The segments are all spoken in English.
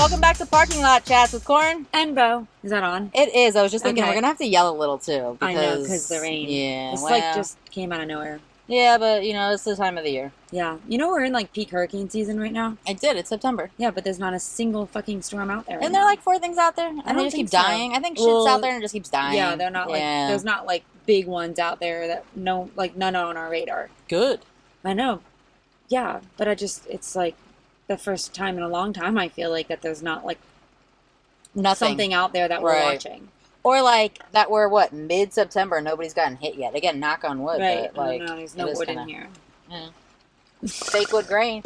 welcome back to Parking Lot Chats with Corn and Bo. Is that on? It is. I was just thinking Okay. we're gonna have to yell a little too. I know, because the rain. Yeah, It's well, just came out of nowhere. Yeah, but it's the time of the year. Yeah. We're in peak hurricane season right now. I did. It's September. Yeah, but there's not a single fucking storm out there. And there are 4 things out there, and they just keep dying. So. I think shit's out there and it just keeps dying. Yeah, they're not there's not big ones out there that none on our radar. Good. I know. Yeah, but it's the first time in a long time I feel that there's not nothing something out there that we're watching. Or that we're mid-September and nobody's gotten hit yet. Again, knock on wood. Right. But, no, there's no wood in here. Yeah. Fake wood grain.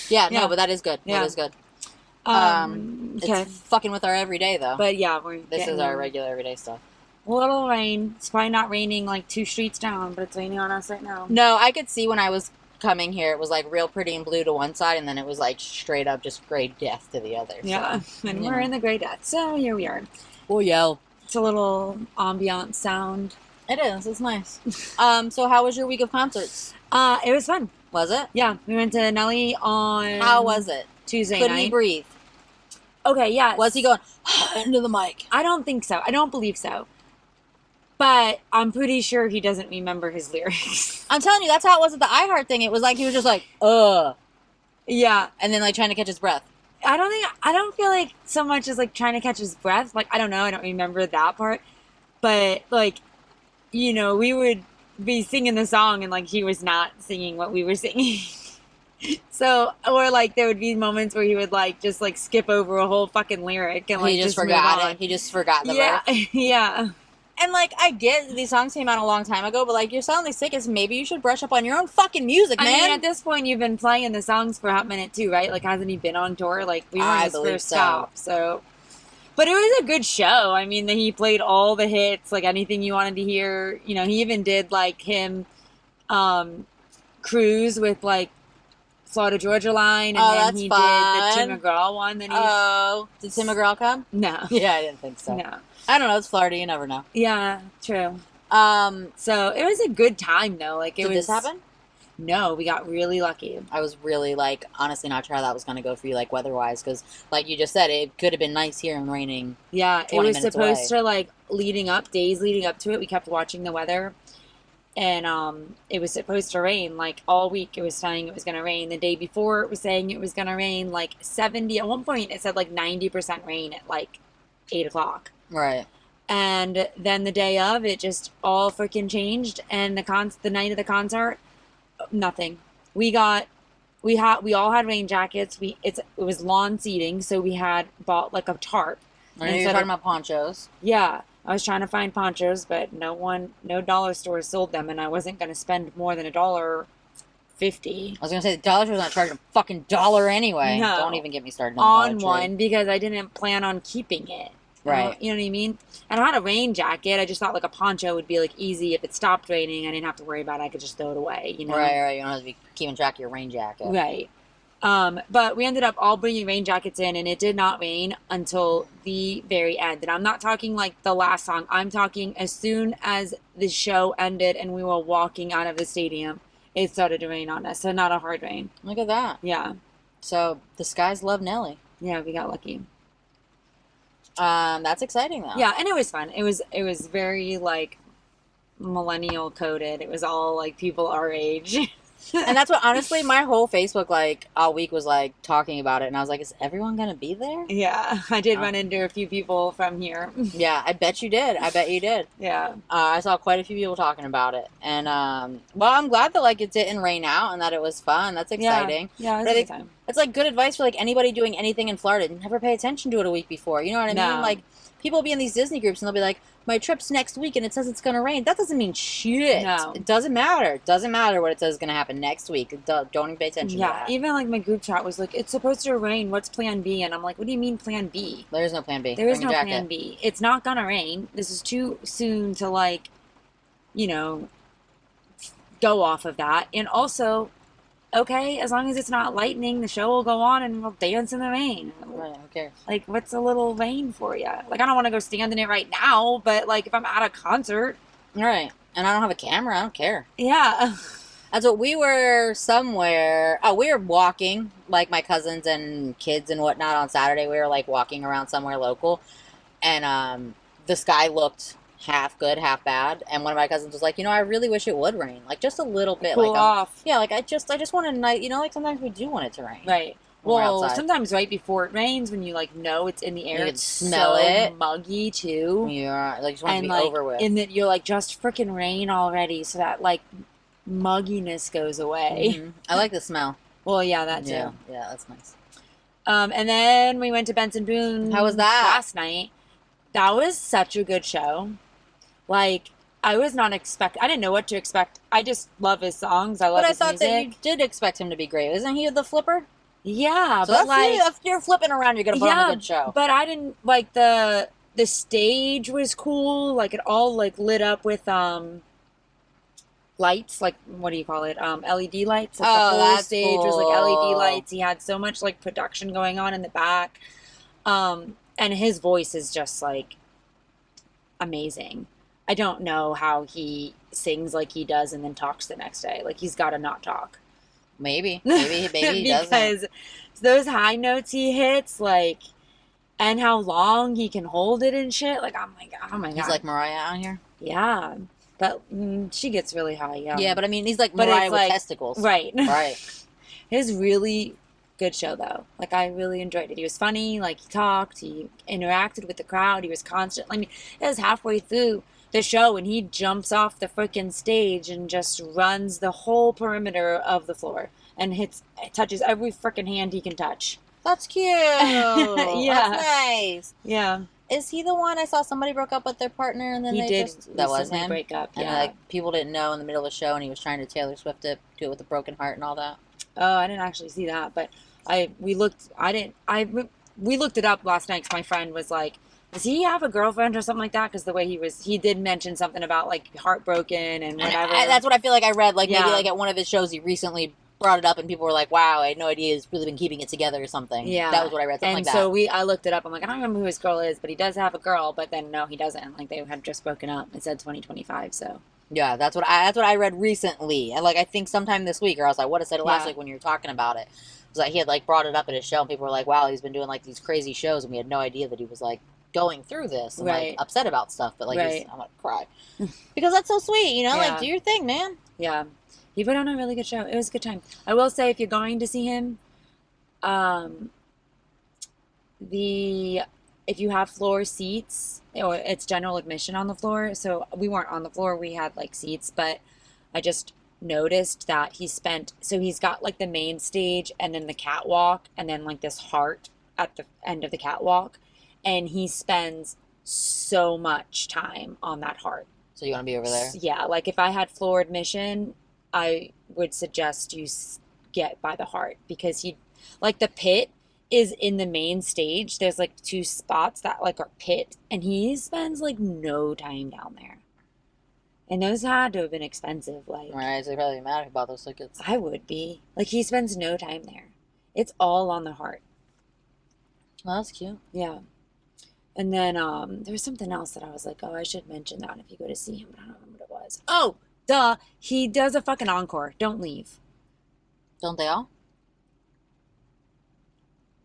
Yeah, no, but that is good. Yeah. That is good. Okay. It's fucking with our everyday though. But yeah, this is our regular everyday stuff. A little rain. It's probably not raining 2 streets down, but it's raining on us right now. No, I could see when I was coming here, it was real pretty and blue to one side, and then it was straight up just gray death to the other. Yeah, so, and we're in the gray death, so here we are. We'll yell. It's a little ambient sound. It is. It's nice. So how was your week of concerts? It was fun. Was it? Yeah, we went to Nelly on. How was it? Tuesday night. Couldn't he breathe? Okay, yeah. Was he going into the mic? I don't think so. I don't believe so. But I'm pretty sure he doesn't remember his lyrics. I'm telling you, that's how it was at the iHeart thing. It was he was just yeah, and then trying to catch his breath. I don't feel so much as trying to catch his breath. I don't know. I don't remember that part. But we would be singing the song and he was not singing what we were singing. So, or there would be moments where he would just skip over a whole fucking lyric and he just forgot it. He just forgot the verse. Yeah. And I get these songs came out a long time ago, but you're sounding sick, as maybe you should brush up on your own fucking music, man. I mean, at this point, you've been playing the songs for a hot minute too, right? Hasn't he been on tour? We were his first stop, so. But it was a good show. I mean, he played all the hits, anything you wanted to hear. He even did him cruise with Florida Georgia Line, and then he fun. did the Tim McGraw one. Then did Tim McGraw come? No. Yeah, I didn't think so. No. I don't know. It's Florida. You never know. Yeah, true. So it was a good time though. Did this happen? No, we got really lucky. I was really honestly not sure how that was going to go for you, weather-wise, because you just said, it could have been nice here and raining. Yeah, it was supposed to days leading up to it. We kept watching the weather, and it was supposed to rain all week. It was saying it was going to rain. The day before, it was saying it was going to rain 70. At one point, it said 90% rain at 8 o'clock. Right. And then the day of, it just all freaking changed. And the night of the concert, nothing. We all had rain jackets. It was lawn seating, so we had bought a tarp. I know you're talking about ponchos. Yeah, I was trying to find ponchos, but no dollar store sold them, and I wasn't going to spend more than $1.50. I was going to say the dollar store was not charging a fucking dollar anyway. No. Don't even get me started on one because I didn't plan on keeping it. Right. You know what I mean? And I had a rain jacket. I just thought a poncho would be easy. If it stopped raining, I didn't have to worry about it. I could just throw it away, Right. You don't have to be keeping track of your rain jacket. Right. But we ended up all bringing rain jackets in, and it did not rain until the very end. And I'm not talking the last song. I'm talking as soon as the show ended and we were walking out of the stadium, it started to rain on us. So not a hard rain. Look at that. Yeah. So the skies love Nelly. Yeah, we got lucky. That's exciting though. Yeah, and it was fun. It was very millennial coded. It was all people our age. And that's what, honestly, my whole Facebook all week was talking about it, and I was is everyone gonna be there? Yeah, I did run into a few people from here. Yeah, I bet you did. Yeah. I saw quite a few people talking about it, and well, I'm glad that it didn't rain out and that it was fun. That's exciting. Yeah, it was a good time. It's good advice for anybody doing anything in Florida. Never pay attention to it a week before. You know what I mean? People will be in these Disney groups and they'll be my trip's next week and it says it's going to rain. That doesn't mean shit. No. It doesn't matter. It doesn't matter what it says is going to happen next week. Don't even pay attention to that. Yeah, even my group chat was it's supposed to rain. What's plan B? And I'm what do you mean plan B? There is no plan B. There is no plan B. It's not going to rain. This is too soon to go off of that. And also, okay, as long as it's not lightning, the show will go on and we'll dance in the rain. Right, who cares? What's a little rain for you? I don't want to go stand in it right now, but if I'm at a concert. Right. And I don't have a camera, I don't care. Yeah. That's what we were somewhere. Oh, we were walking, like my cousins and kids and whatnot on Saturday. We were like walking around somewhere local, and the sky looked half good, half bad. And one of my cousins was like, I really wish it would rain, like just a little bit, Cool like off. yeah, like I just want a night, like sometimes we do want it to rain, Right. when we're Well, outside. sometimes right before it rains, when you like know it's in the air, You it's can smell so it. muggy too. Yeah, like just want it to be like, over with. And then you're like, just freaking rain already, so that like mugginess goes away. Mm-hmm. I like the smell. Well, yeah, that too. Yeah, that's nice. And then we went to Benson Boone. How was that? Last night. That was such a good show. Like, I was not I didn't know what to expect. I just love his songs. I love his music. But I thought that you did expect him to be great. Isn't he the flipper? Yeah, so but like, if you're flipping around, you're gonna put on a good show. But I didn't like the stage was cool. Like it all like lit up with lights. Like what do you call it? LED lights. Like the whole stage was like LED lights. He had so much like production going on in the back. And his voice is just like amazing. I don't know how he sings like he does and then talks the next day. Like he's got to not talk. Maybe he doesn't. Because those high notes he hits, like, and how long he can hold it and shit. Like, oh my god. He's like Mariah out here. Yeah, but she gets really high. Yeah. Yeah, but I mean, he's like Mariah with testicles. Right. Right. His really good show though. Like I really enjoyed it. He was funny. Like he talked. He interacted with the crowd. He was constant. I mean, it was halfway through the show and he jumps off the freaking stage and just runs the whole perimeter of the floor and touches every freaking hand he can touch. That's cute. Yeah. That's nice. Yeah. Is he the one I saw somebody broke up with their partner and then that was him? Break up. Yeah. And like people didn't know in the middle of the show and he was trying to Taylor Swift it, do it with a broken heart and all that. Oh, I didn't actually see that, but we looked it up last night because my friend was like, does he have a girlfriend or something like that? Because the way he did mention something about like heartbroken and whatever. That's what I feel like I read. Like maybe like at one of his shows he recently brought it up and people were like, wow, I had no idea he's really been keeping it together or something. Yeah. That was what I read. Something like that. So I looked it up. I'm like, I don't remember who his girl is, but he does have a girl. But then no, he doesn't. Like they had just broken up. It said 2025. So. Yeah, that's what I read recently. And like I think sometime this week, or else I would have said it last week when you were talking about it. It was like he had like brought it up at his show and people were like, wow, he's been doing like these crazy shows and we had no idea that he was like going through this and like upset about stuff, but like I'm gonna cry because that's so sweet, like do your thing, man. Yeah, he put on a really good show. It was a good time. I will say, if you're going to see him, if you have floor seats, or it's general admission on the floor, so we weren't on the floor, we had like seats, but I just noticed that he's got like the main stage and then the catwalk and then like this heart at the end of the catwalk. And he spends so much time on that heart. So you want to be over there? Yeah, like if I had floor admission, I would suggest you get by the heart because the pit is in the main stage. There's like two spots that like are pit, and he spends like no time down there. And those had to have been expensive. Like, right, so you're probably mad about those tickets. I would be. Like he spends no time there. It's all on the heart. Well, that's cute. Yeah. And then there was something else that I was like, oh, I should mention that if you go to see him, but I don't remember what it was. Oh, duh. He does a fucking encore. Don't leave. Don't they all?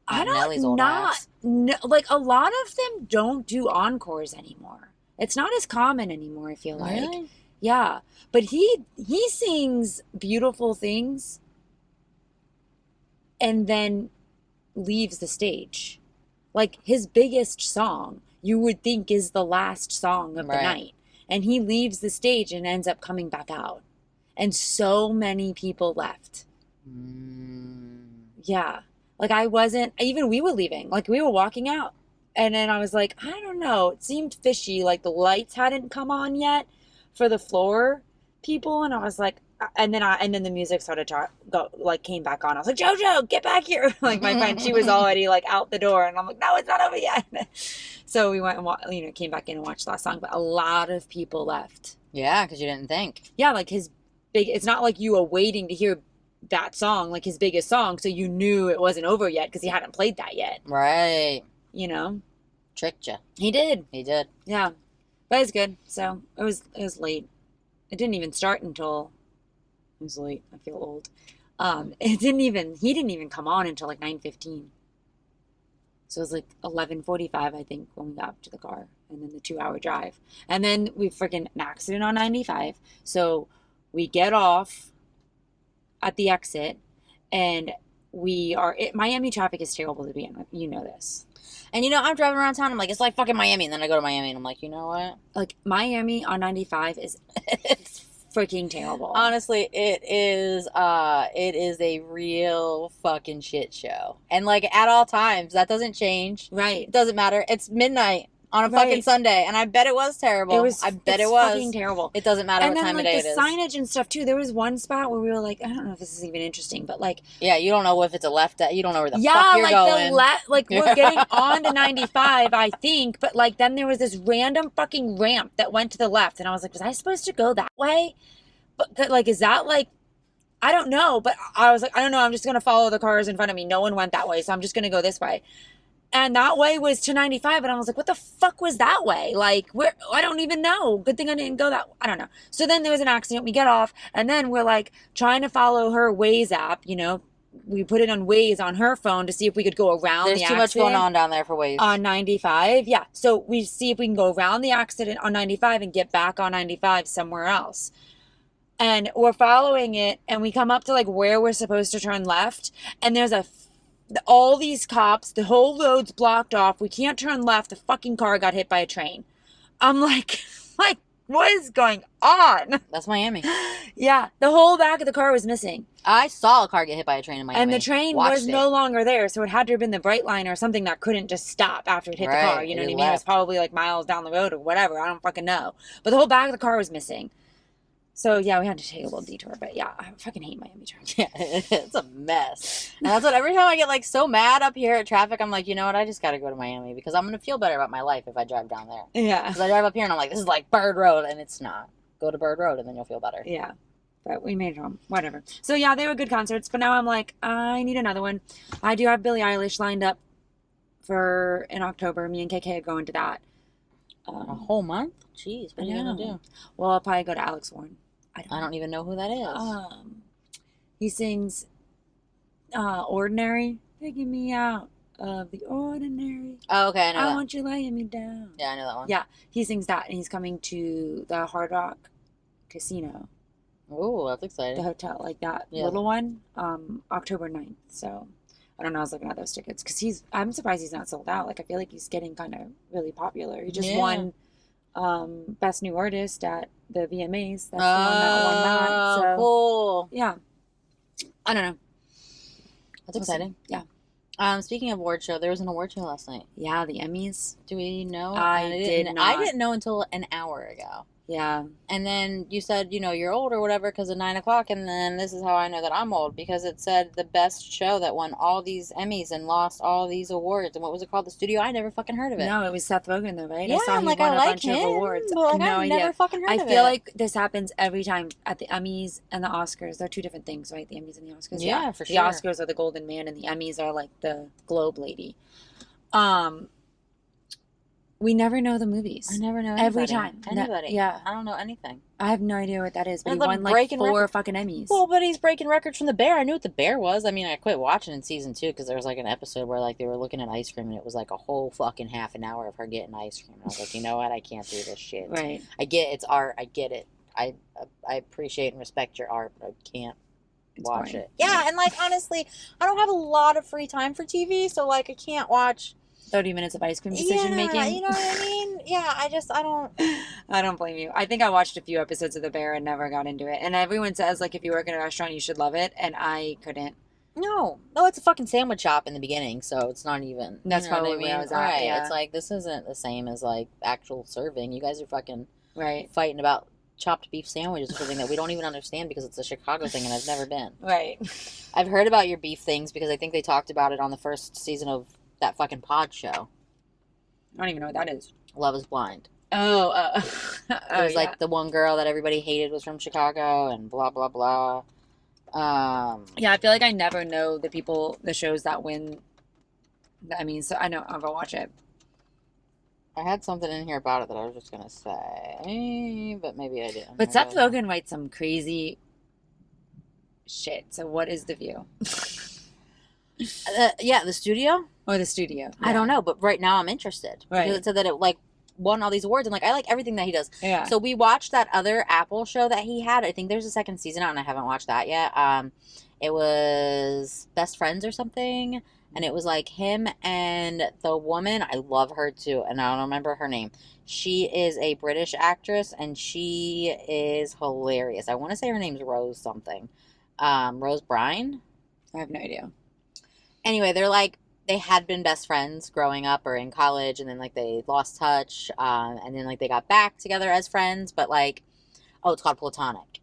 I don't Nelly's old ass. No, like a lot of them don't do encores anymore. It's not as common anymore, I feel like. Really? Yeah. But he sings beautiful things and then leaves the stage. Like his biggest song, you would think is the last song of the night. And he leaves the stage and ends up coming back out. And so many people left. Yeah. Like we were leaving. Like we were walking out. And then I was like, I don't know. It seemed fishy. Like the lights hadn't come on yet for the floor people. And I was like, and then the music started came back on. I was like, JoJo, get back here. Like my friend, she was already like out the door, and I'm like, no, it's not over yet. So we went and came back in and watched that song, but a lot of people left. Yeah, because you didn't think. Yeah, like it's not like you were waiting to hear that song, like his biggest song, so you knew it wasn't over yet because he hadn't played that yet. Right. Tricked you. He did. Yeah, but it's good. So it was late. It didn't even start until It was late. I feel old. He didn't even come on until like 9:15. So it was like 11:45, I think, when we got to the car, and then the 2-hour drive. And then we freaking an accident on 95. So we get off at the exit, and Miami traffic is terrible to begin with. You know this. And I'm driving around town. I'm like, it's like fucking Miami. And then I go to Miami, and I'm like, you know what? Like, Miami on 95 is it's freaking terrible. Honestly, it is a real fucking shit show. And like at all times, that doesn't change. Right. It doesn't matter. It's midnight on a fucking Sunday, and I bet it was terrible. I bet it was fucking terrible. It doesn't matter what time of day it is. And then like the signage and stuff too. There was one spot where we were like, I don't know if this is even interesting, but like, yeah, you don't know if it's a left. You don't know where the fuck you're going. We're getting on to 95, I think, but like then there was this random fucking ramp that went to the left, and I was like, was I supposed to go that way? But like, is that like, I don't know, but I was like, I don't know. I'm just gonna follow the cars in front of me. No one went that way, so I'm just gonna go this way. And that way was to 95, and I was like, what the fuck was that way? Like, I don't even know. Good thing I didn't go that, I don't know. So then there was an accident. We get off, and then we're like trying to follow her Waze app, we put it on Waze on her phone to see if we could go around the accident. There's too much going on down there for Waze. On 95, yeah. So we see if we can go around the accident on 95 and get back on 95 somewhere else. And we're following it, and we come up to like where we're supposed to turn left, and there's all these cops, the whole road's blocked off. We can't turn left. The fucking car got hit by a train. I'm like, what is going on? That's Miami. Yeah, the whole back of the car was missing. I saw a car get hit by a train in Miami. And the train was no longer there, so it had to have been the bright line or something that couldn't just stop after it hit the car. You know what I mean? It was probably like miles down the road or whatever. I don't fucking know. But the whole back of the car was missing. So, yeah, we had to take a little detour. But, yeah, I fucking hate Miami traffic. Yeah, it's a mess. And that's what, every time I get, like, so mad up here at traffic, I'm like, you know what, I just got to go to Miami because I'm going to feel better about my life if I drive down there. Yeah. Because I drive up here and I'm like, this is like Bird Road, and it's not. Go to Bird Road and then you'll feel better. Yeah. But we made it home. Whatever. So, yeah, they were good concerts. But now I'm like, I need another one. I do have Billie Eilish lined up in October. Me and KK are going to that. A whole month? Jeez, what are you going to do? Well, I'll probably go to Alex Warren. I don't even know who that is. He sings Ordinary. Taking me out of the ordinary. Oh, okay, I know that. I want you laying me down. Yeah, I know that one. Yeah, he sings that, and he's coming to the Hard Rock Casino. Oh, that's exciting. The hotel, like that little one, October 9th. So, I don't know, I was looking at those tickets, because I'm surprised he's not sold out. Like, I feel like he's getting kind of really popular. He just won Best New Artist at the VMAs. That's the one that won that. So, cool. Yeah. I don't know. That's exciting. Yeah. Speaking of award show, there was an award show last night. Yeah, the Emmys. Do we know? I didn't know until an hour ago. Yeah. And then you said, you're old or whatever because of 9 o'clock. And then this is how I know that I'm old, because it said the best show that won all these Emmys and lost all these awards. And what was it called? The Studio? I never fucking heard of it. No, it was Seth Rogen though, right? Yeah, I saw he won a bunch of awards. But no idea. Never fucking heard of it. I feel like this happens every time at the Emmys and the Oscars. They're two different things, right? The Emmys and the Oscars. Yeah, for sure. The Oscars are the Golden Man and the Emmys are like the Globe Lady. We never know the movies. I never know anybody. Every time. Anybody. Yeah. I don't know anything. I have no idea what that is, but And he won like 4 fucking Emmys. Well, but he's breaking records from The Bear. I knew what The Bear was. I mean, I quit watching in season 2 because there was like an episode where like they were looking at ice cream and it was like a whole fucking half an hour of her getting ice cream. And I was like, you know what? I can't do this shit. Right. I get it's art. I get it. I appreciate and respect your art, but I can't watch it. Yeah, and like honestly, I don't have a lot of free time for TV, so like I can't watch 30 minutes of ice cream decision making. You know what I mean? Yeah, I don't. I don't blame you. I think I watched a few episodes of The Bear and never got into it. And everyone says, like, if you work in a restaurant, you should love it. And I couldn't. No, it's a fucking sandwich shop in the beginning, so it's not even. That's probably where I was at. Right. Yeah. It's like, this isn't the same as, like, actual serving. You guys are fucking right fighting about chopped beef sandwiches or something that we don't even understand because it's a Chicago thing and I've never been. Right. I've heard about your beef things because I think they talked about it on the first season of that fucking pod show. I don't even know what that is. Love is Blind. Oh, it was like the one girl that everybody hated was from Chicago and blah, blah, blah. Yeah, I feel like I never know the shows that win. I mean, so I know I'll go watch it. I had something in here about it that I was just going to say, but maybe I didn't. But Seth Rogen writes some crazy Shit. So what is The View? Yeah, the studio. Or the studio? I don't know, but right now I'm interested Right. because it said that it like won all these awards, and like I like everything that he does. Yeah. So we watched that other Apple show that he had. I think there's a second season out, and I haven't watched that yet. It was Best Friends or something, and it was like him and the woman. I love her too, and I don't remember her name. She is a British actress, and she is hilarious. I want to say her name's Rose something. Rose Bryan. I have no idea. Anyway, they're like they had been best friends growing up or in college, and then like they lost touch, and then like they got back together as friends, but like, oh, it's called Platonic.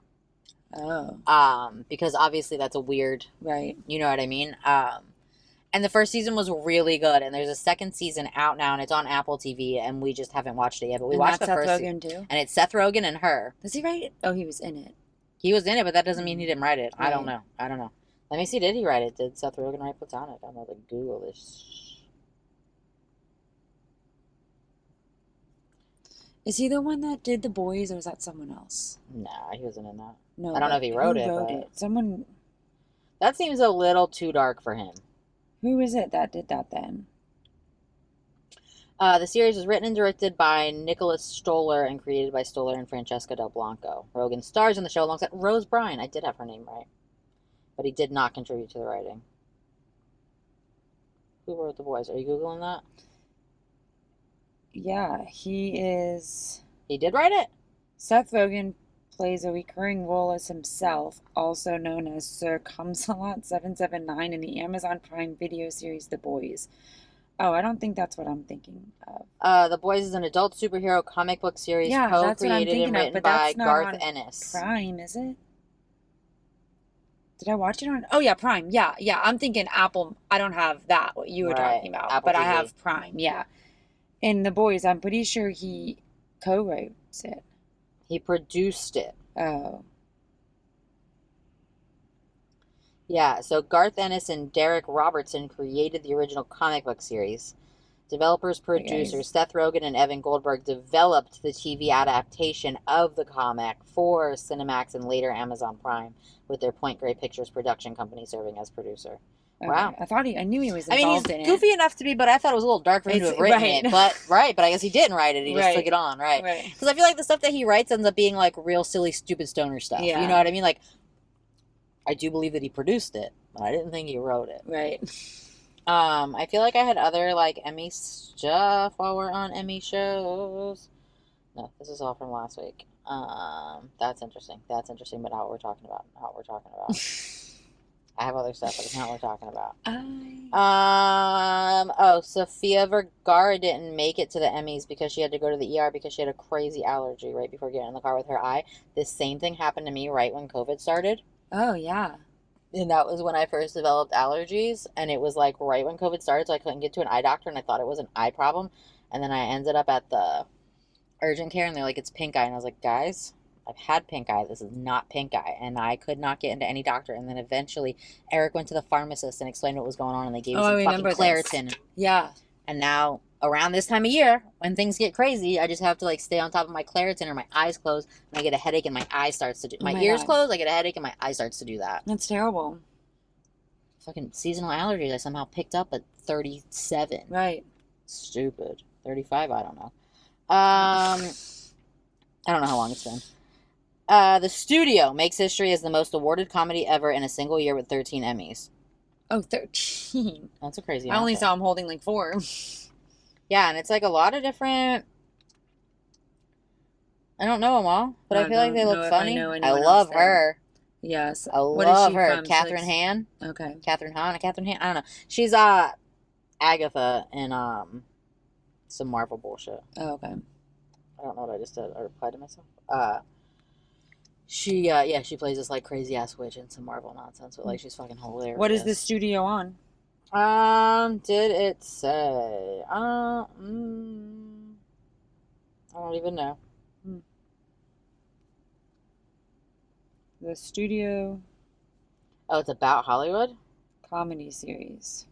Oh. Because obviously that's a weird, Right. you know what I mean? And the first season was really good, and there's a second season out now, and it's on Apple TV, and we just haven't watched it yet. But we watched the Seth first Rogen too. and it's Seth Rogen and her. Does he write it? Oh, he was in it. He was in it, but that doesn't mean he didn't write it. Right. I don't know. Let me see. Did he write it? Did Seth Rogen write Platonic? I'm gonna Google this. Is he the one that did The Boys, or is that someone else? Nah, he wasn't in that. No. I don't know if he wrote it. Who wrote but it? Someone. that seems a little too dark for him. Who is it that did that then? The series was written and directed by Nicholas Stoller and created by Stoller and Francesca Del Blanco. Rogen stars in the show alongside Rose Bryan. I did have her name right. But he did not contribute to the writing. Who wrote The Boys? Are you Googling that? Yeah, he is. He did write it? Seth Rogen plays a recurring role as himself, also known as Sir Comes-a-Lot 779 in the Amazon Prime Video series The Boys. Oh, I don't think that's what I'm thinking of. The Boys is an adult superhero comic book series Yeah, that's what I'm co-created thinking and of, written but by that's not Garth on Ennis. Prime, is it? Did I watch it on? Oh yeah, Prime. Yeah. I'm thinking Apple. I don't have that. What you were Right, talking about, Apple but I TV. have Prime. Yeah. And The Boys, I'm pretty sure he co-writes it. He produced it. Oh. Yeah, so Garth Ennis and Derek Robertson created the original comic book series. Developers, producers, Seth Rogen and Evan Goldberg developed the TV adaptation of the comic for Cinemax and later Amazon Prime, with their Point Grey Pictures production company serving as producer. Okay. Wow. I knew he was I mean, he's involved in it. goofy enough to be, but I thought it was a little dark for him to have written right. it. But I guess he didn't write it. He just Right. took it on, right? Right. Because I feel like the stuff that he writes ends up being like real silly, stupid stoner stuff. Yeah. You know what I mean? Like, I do believe that he produced it, but I didn't think he wrote it. Right. I feel like I had other like Emmy stuff while we're on Emmy shows. No, this is all from last week. That's interesting. That's interesting, but not what we're talking about. Not what we're talking about. I have other stuff, but it's not what we're talking about. Sofia Vergara didn't make it to the Emmys because she had to go to the ER because she had a crazy allergy right before getting in the car with her eye. This same thing happened to me right when COVID started. Oh, yeah. And that was when I first developed allergies, and it was like right when COVID started, so I couldn't get to an eye doctor, and I thought it was an eye problem. And then I ended up at the urgent care, and they're like, it's pink eye. And I was like, guys, I've had pink eye. This is not pink eye. And I could not get into any doctor. And then eventually Eric went to the pharmacist and explained what was going on, and they gave me some fucking Claritin. Yeah. And now, around this time of year, when things get crazy, I just have to like stay on top of my Claritin, or my eyes closed, and I get a headache, and my eye starts to do. My ears closed, I get a headache, and my eye starts to do that. That's terrible. Fucking seasonal allergies I somehow picked up at 37. Right. Stupid. 35, I don't know. I don't know how long it's been. The Studio makes history as the most awarded comedy ever in a single year with 13 Emmys. Oh, 13. That's a crazy I only saw him holding like 4. Yeah, and it's like a lot of different... I don't know them all, but I feel like they look funny. I love her. Yes. I love her. Catherine Hahn. Okay. Catherine Hahn. I don't know. She's Agatha in some Marvel bullshit. Oh, okay. I don't know what I just did. I replied to myself. She plays this like crazy ass witch in some Marvel nonsense, but like she's fucking hilarious. What is the Studio on? Did it say? I don't even know. The Studio. Oh, it's about Hollywood? Comedy series.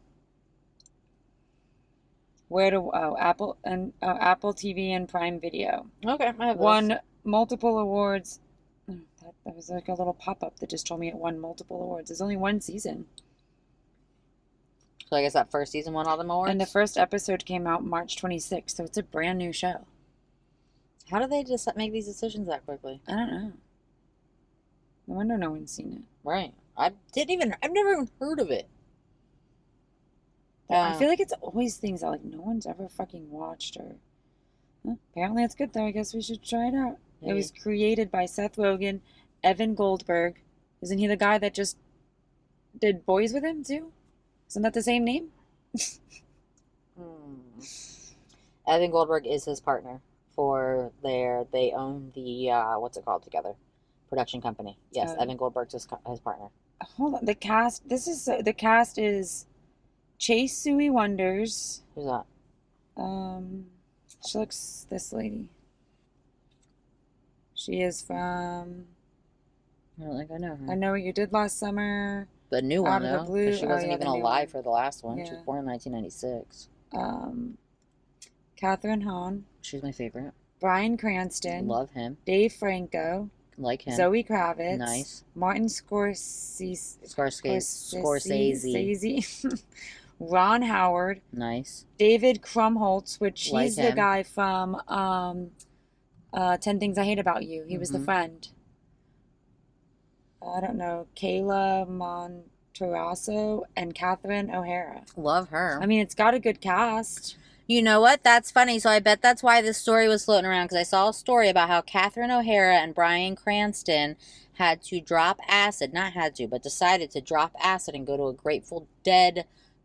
Where to? Oh, Apple and Apple TV and Prime Video. Okay, I have Won multiple awards. That was like a little pop-up that just told me it won multiple awards. There's only one season. So I guess that first season won all the awards? And the first episode came out March 26th, so it's a brand new show. How do they just make these decisions that quickly? I don't know. No wonder no one's seen it. Right. I've never even heard of it. I feel like it's always things that like no one's ever fucking watched or... apparently it's good though. I guess we should try it out. Maybe. It was created by Seth Rogen, Evan Goldberg. Isn't he the guy that just did Boys with him too? Isn't that the same name? Evan Goldberg is his partner for they own the, what's it called together? Production company. Yes, Evan Goldberg's his partner. Hold on, the cast is Chase Suey Wonders. Who's that? She looks, this lady. She is from... I don't think I know her. I Know What You Did Last Summer. The new one, though. Because she wasn't even alive for the last one. Yeah. She was born in 1996. Catherine Hahn. She's my favorite. Bryan Cranston. Love him. Dave Franco. Like him. Zoe Kravitz. Nice. Martin Scorsese. Ron Howard. Nice. David Krumholtz, which he's like the guy from 10 Things I Hate About You. He was the friend. I don't know. Kayla Montarasso and Catherine O'Hara. Love her. I mean, it's got a good cast. You know what? That's funny. So I bet that's why this story was floating around, because I saw a story about how Catherine O'Hara and Bryan Cranston had to drop acid. Not had to, but decided to drop acid and go to a Grateful Dead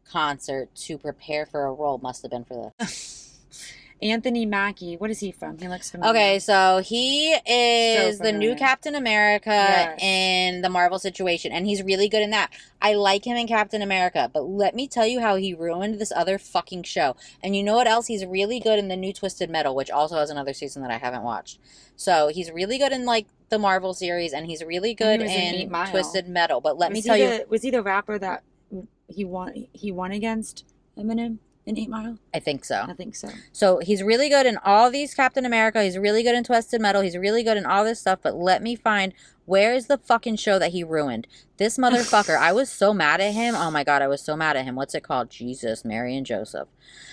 concert to prepare for a role. Must have been for the... Anthony Mackie. What is he from? He looks familiar. Okay, so he is the new Captain America in the Marvel situation, and he's really good in that. I like him in Captain America, but let me tell you how he ruined this other fucking show. And you know what else? He's really good in the new Twisted Metal, which also has another season that I haven't watched. So he's really good in like the Marvel series, and he's really good in Twisted Metal. But let me tell you, was he the rapper that he won against Eminem? In 8 Mile? I think so. I think so. So he's really good in all these Captain America. He's really good in Twisted Metal. He's really good in all this stuff. But let me find, where is the fucking show that he ruined? This motherfucker. I was so mad at him. Oh my God, I was so mad at him. What's it called? Jesus, Mary and Joseph.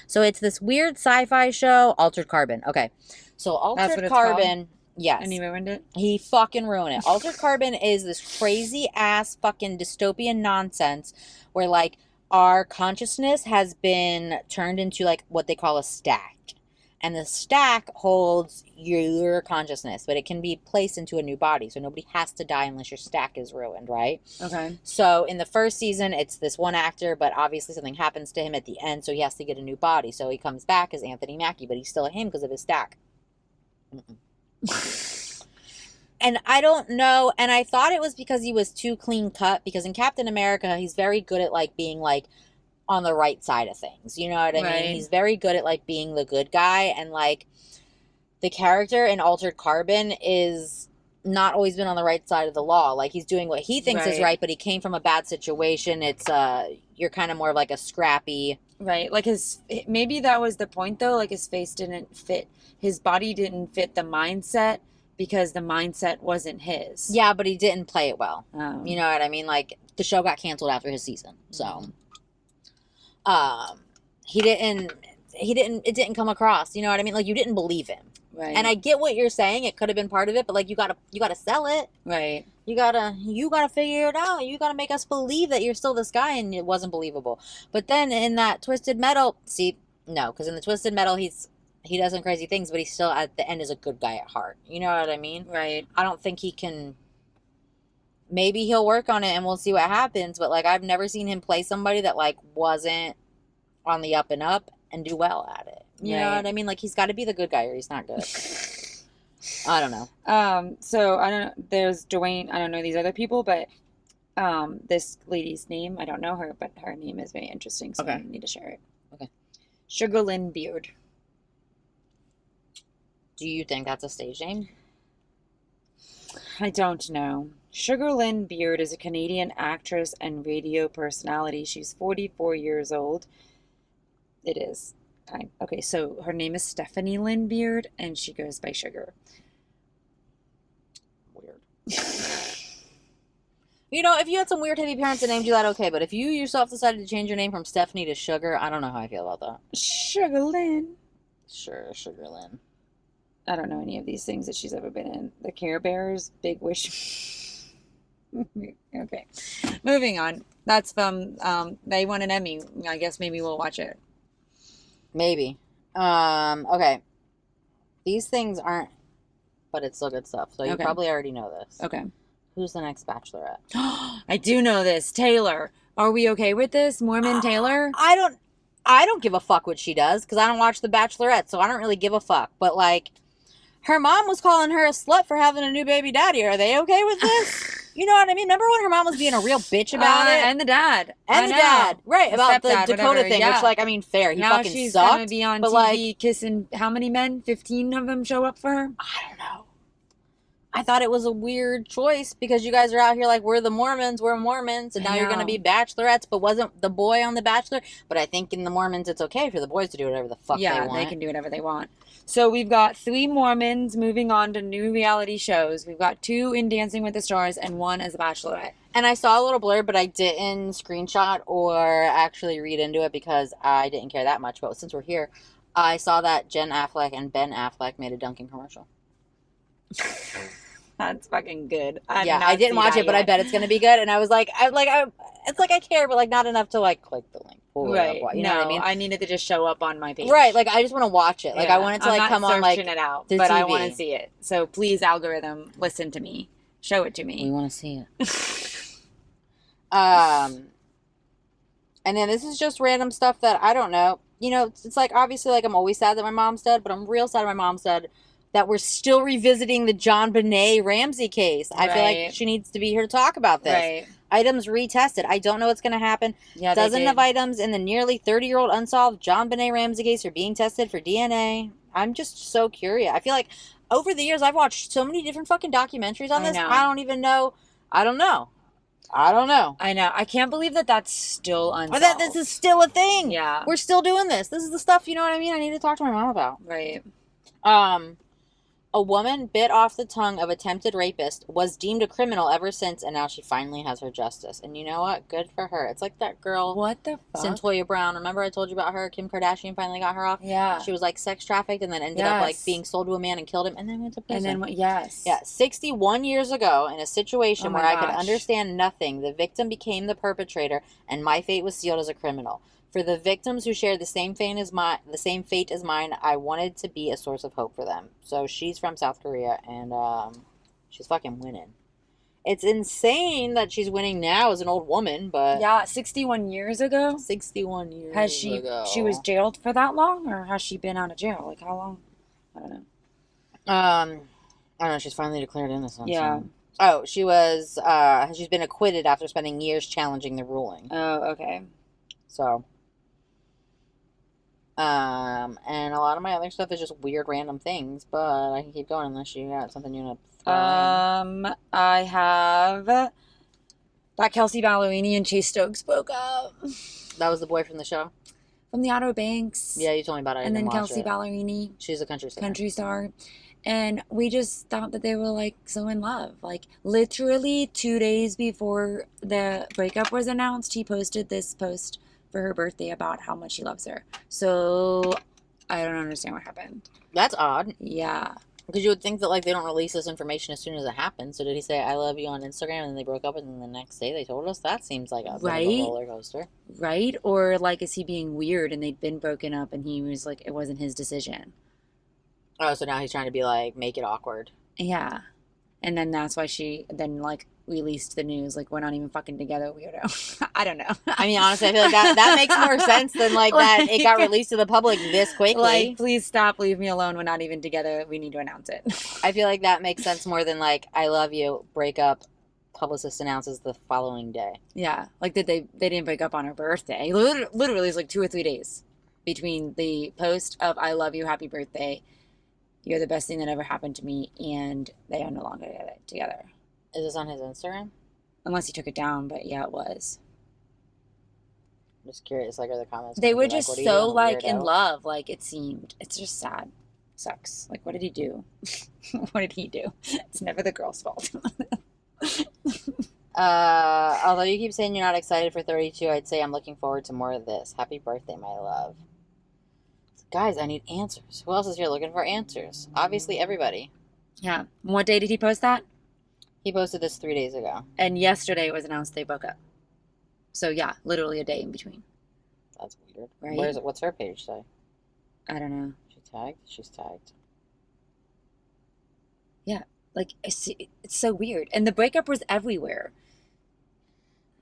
So it's this weird sci-fi show, Altered Carbon. Okay. So Altered Carbon. Yes. And he ruined it? He fucking ruined it. Altered Carbon is this crazy ass fucking dystopian nonsense where like, our consciousness has been turned into like what they call a stack. And the stack holds your consciousness, but it can be placed into a new body. So nobody has to die unless your stack is ruined, right? Okay. So in the first season, it's this one actor, but obviously something happens to him at the end, so he has to get a new body. So he comes back as Anthony Mackie, but he's still him because of his stack. And I don't know, and I thought it was because he was too clean cut, because in Captain America, he's very good at, like, being, like, on the right side of things, you know what I mean? He's very good at, like, being the good guy, and, like, the character in Altered Carbon is not always been on the right side of the law. Like, he's doing what he thinks is right, but he came from a bad situation. It's, you're kind of more of, like, a scrappy... Right, like maybe that was the point, though, like, his face didn't fit, his body didn't fit the mindset, because the mindset wasn't his. Yeah, but he didn't play it well. You know what I mean? Like, the show got canceled after his season. So, it didn't come across. You know what I mean? Like, you didn't believe him. Right. And I get what you're saying. It could have been part of it, but like, you gotta sell it. Right. You gotta figure it out. You gotta make us believe that you're still this guy, and it wasn't believable. But then in that Twisted Metal, because in the Twisted Metal, he does some crazy things, but he still, at the end, is a good guy at heart. You know what I mean? Right. I don't think he can... Maybe he'll work on it, and we'll see what happens. But, like, I've never seen him play somebody that, like, wasn't on the up and up and do well at it. You know what I mean? Like, he's got to be the good guy or he's not good. I don't know. So, I don't know. There's Dwayne. I don't know these other people, but this lady's name, I don't know her, but her name is very interesting, so I need to share it. Okay. Sugar Lynn Beard. Do you think that's a stage name? I don't know. Sugar Lynn Beard is a Canadian actress and radio personality. She's 44 years old. It is. Okay, so her name is Stephanie Lynn Beard, and she goes by Sugar. Weird. You know, if you had some weird heavy parents that named you that, okay. But if you yourself decided to change your name from Stephanie to Sugar, I don't know how I feel about that. Sugar Lynn. Sure, Sugar Lynn. I don't know any of these things that she's ever been in. The Care Bears, Big Wish. Okay. Moving on. That's from, they won an Emmy. I guess maybe we'll watch it. Maybe. Okay. These things aren't, but it's still good stuff. So you probably already know this. Okay. Who's the next Bachelorette? I do know this. Taylor. Are we okay with this? Mormon Taylor? I don't give a fuck what she does because I don't watch The Bachelorette, so I don't really give a fuck. But, like, her mom was calling her a slut for having a new baby daddy. Are they okay with this? You know what I mean? Remember when her mom was being a real bitch about it? And the dad. And the dad. Right, about the Dakota whatever. thing, which, like, I mean, fair. He now fucking she's sucked. Gonna be on but TV like, kissing how many men? 15 of them show up for her? I don't know. I thought it was a weird choice because you guys are out here like, we're the Mormons, we're Mormons, and now you're going to be Bachelorettes, but wasn't the boy on The Bachelor? But I think in the Mormons, it's okay for the boys to do whatever the fuck they want. Yeah, they can do whatever they want. So we've got 3 Mormons moving on to new reality shows. We've got 2 in Dancing with the Stars and 1 as a Bachelorette. And I saw a little blurb, but I didn't screenshot or actually read into it because I didn't care that much. But since we're here, I saw that Jen Affleck and Ben Affleck made a Dunkin' commercial. That's fucking good. I didn't watch it, but I bet it's gonna be good. And I was like, it's like I care, but like not enough to like click the link. Right. You know what I mean? I needed to just show up on my page. Right. Like I just want to watch it. Like I want it to like come on like it out, but TV. I I want to see it. So please, algorithm, listen to me. Show it to me. We want to see it. And then this is just random stuff that I don't know. You know, it's like obviously like I'm always sad that my mom's dead, but I'm real sad my mom's dead. That we're still revisiting the John Benet Ramsey case. I feel like she needs to be here to talk about this. Right. Items retested. I don't know what's going to happen. Yeah, Dozen of items in the nearly 30-year-old unsolved John Benet Ramsey case are being tested for DNA. I'm just so curious. I feel like over the years I've watched so many different fucking documentaries on this. I don't even know. I don't know. I know. I can't believe that that's still unsolved. Or that this is still a thing. Yeah. We're still doing this. This is the stuff, you know what I mean? I need to talk to my mom about. Right. A woman bit off the tongue of attempted rapist, was deemed a criminal ever since, and now she finally has her justice. And you know what? Good for her. It's like that girl. What the fuck? Centoya Brown. Remember I told you about her? Kim Kardashian finally got her off? Yeah. She was like sex trafficked and then ended up like being sold to a man and killed him and then went to prison. And then, yes. Yeah. 61 years ago, in a situation where I could understand nothing, the victim became the perpetrator and my fate was sealed as a criminal. For the victims who share the same fate as mine, I wanted to be a source of hope for them. So she's from South Korea, and she's fucking winning. It's insane that she's winning now as an old woman, but... Yeah, 61 years ago? 61 years ago. She was jailed for that long, or has she been out of jail? Like, how long? I don't know. I don't know, she's finally declared innocent. Yeah. So. Oh, she was, she's been acquitted after spending years challenging the ruling. Oh, okay. So... and a lot of my other stuff is just weird random things, but I can keep going unless you got something you want to throw in. I have that Kelsie Ballerini and Chase Stokes broke up. That was the boy from the show? From the Outer Banks. Yeah, you told me about it. And then Kelsie Ballerini. She's a country star. And we just thought that they were like so in love. Like literally 2 days before the breakup was announced, he posted this post for her birthday about how much he loves her. So I don't understand what happened. That's odd. Yeah. Because you would think that like they don't release this information as soon as it happens. So did he say I love you on Instagram and then they broke up and then the next day they told us? That seems like a bit of a roller coaster. Right? Or like is he being weird and they'd been broken up and he was like it wasn't his decision. Oh, so now he's trying to be like make it awkward. Yeah. And then that's why she then like released the news like we're not even fucking together, weirdo. I don't know. I mean, honestly, I feel like that makes more sense than like that it got released to the public this quickly. Like, please stop, leave me alone. We're not even together. We need to announce it. I feel like that makes sense more than like I love you, break up, publicist announces the following day. Yeah, like they didn't break up on her birthday. Literally, it's like 2 or 3 days between the post of I love you, happy birthday, you're the best thing that ever happened to me, and they are no longer together. Is this on his Instagram? Unless he took it down, but yeah, it was. I'm just curious, like, are the comments? They were just so, like, in love, like, it seemed. It's just sad. sucks. Like, what did he do? What did he do? It's never the girl's fault. Although you keep saying you're not excited for 32, I'd say I'm looking forward to more of this. Happy birthday, my love. Guys, I need answers. Who else is here looking for answers? Obviously, everybody. Yeah. What day did he post that? He posted this 3 days ago. And yesterday it was announced they broke up. So, yeah, literally a day in between. That's weird. Right? Where's it? What's her page say? I don't know. She tagged? She's tagged. Yeah. Like, it's so weird. And the breakup was everywhere.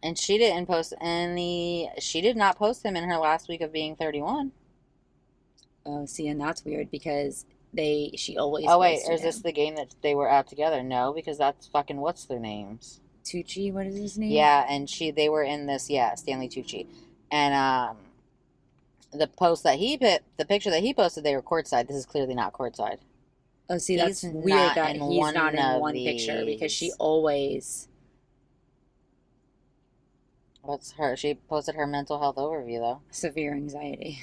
And she didn't post any... She did not post him in her last week of being 31. Oh, see, and that's weird because she always Oh, wait, posted is this him. the game that they were at together? No, because that's fucking... What's their names? Tucci, what is his name? Yeah, and they were in this, Stanley Tucci. And, the post that the picture that he posted, they were courtside. This is clearly not courtside. Oh, see, that's He's weird not that in he's one not in of one picture because she these. always... What's her? She posted her mental health overview, though. Severe anxiety.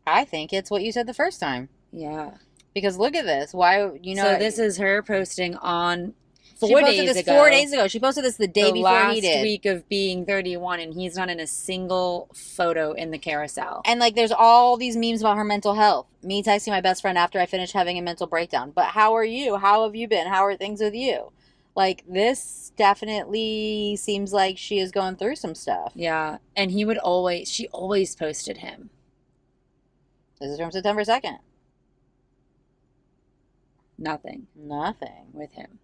I think it's what you said the first time. Yeah. Because look at this. Why, So this is her posting on She 4 posted days this ago. 4 days ago. She posted this the day before last he did. week of being 31, and he's not in a single photo in the carousel. And, like, there's all these memes about her mental health. Me texting my best friend after I finished having a mental breakdown. But how are you? How have you been? How are things with you? Like, this definitely seems like she is going through some stuff. Yeah, and she always posted him. This is from September 2nd. Nothing with him.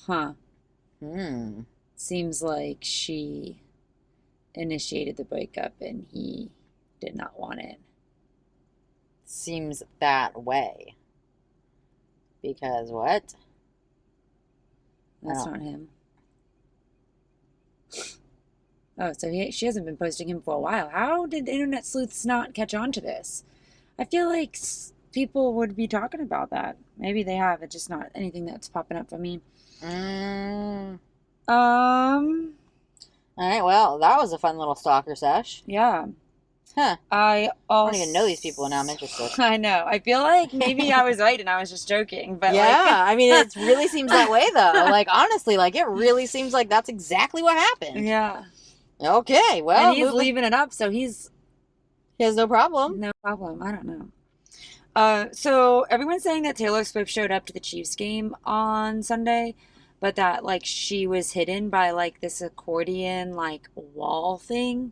Huh. Seems like she initiated the breakup and he did not want it. Seems that way. Because what? That's not him. Oh, so she hasn't been posting him for a while. How did internet sleuths not catch on to this? I feel like people would be talking about that. Maybe they have. It's just not anything that's popping up for me. All right, well, that was a fun little stalker sesh. Yeah. Huh. I don't even know these people, and now I'm interested. I know. I feel like maybe I was right and I was just joking. But yeah, I mean, it really seems that way, though. Like, honestly, like, it really seems like that's exactly what happened. Yeah. Okay, well. And he's leaving it up, so he has no problem. No problem. I don't know. So everyone's saying that Taylor Swift showed up to the Chiefs game on Sunday, but that, like, she was hidden by, like, this accordion, like, wall thing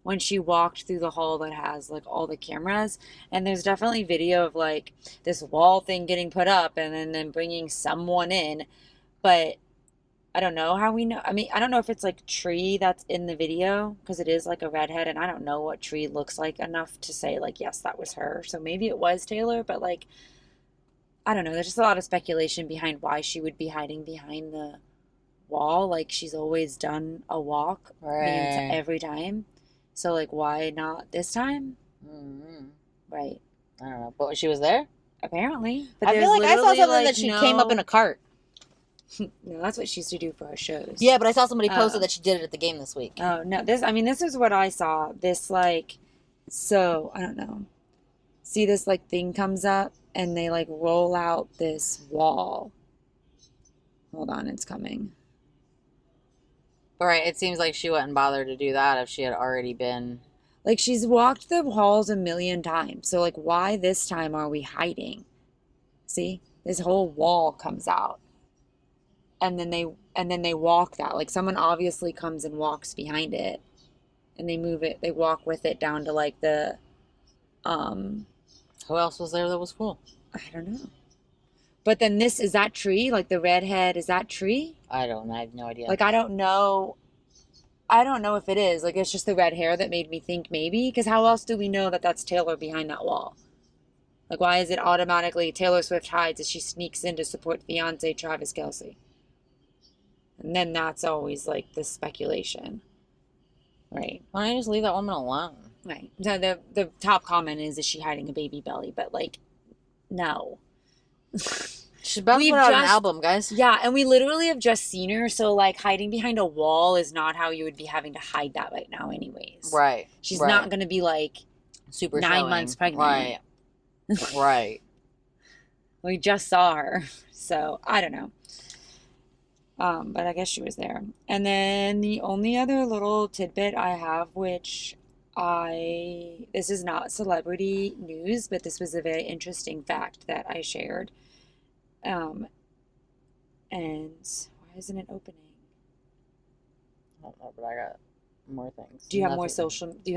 when she walked through the hall that has, like, all the cameras. And there's definitely video of, like, this wall thing getting put up and then bringing someone in. But I don't know how we know. I mean, I don't know if it's, like, Tree that's in the video, because it is, like, a redhead, and I don't know what Tree looks like enough to say, like, yes, that was her. So maybe it was Taylor, but, like, I don't know. There's just a lot of speculation behind why she would be hiding behind the wall. Like, she's always done a walk every time. So, like, why not this time? Right. I don't know. But she was there? Apparently. But I feel like I saw something that she came up in a cart. No, that's what she used to do for her shows. Yeah, but I saw somebody posted that she did it at the game this week. Oh, no. This is what I saw. This, like, so, I don't know. See this, like, thing comes up, and they, like, roll out this wall. Hold on, it's coming. Right, it seems like she wouldn't bother to do that if she had already been... Like, she's walked the halls a million times. So, like, why this time are we hiding? See? This whole wall comes out. And then they walk that. Like, someone obviously comes and walks behind it. And they move it. They walk with it down to, like, the... Who else was there that was cool? I don't know. But then is that Tree? Like, the redhead, is that Tree? I don't know. I have no idea. Like, I don't know if it is. Like, it's just the red hair that made me think maybe. Because how else do we know that that's Taylor behind that wall? Like, why is it automatically Taylor Swift hides as she sneaks in to support fiancé Travis Kelce? And then that's always, like, the speculation. Right. Why don't you just leave that woman alone? Right. So the top comment is she hiding a baby belly? But, like, no. She's about to put out an album, guys. Yeah, and we literally have just seen her, so like hiding behind a wall is not how you would be having to hide that right now anyways. Right. She's not going to be like super 9 months pregnant. Right. Right. We just saw her, so I don't know. But I guess she was there. And then the only other little tidbit I have, which this is not celebrity news, but this was a very interesting fact that I shared. And why isn't it opening? I don't know, but I got more things. Do you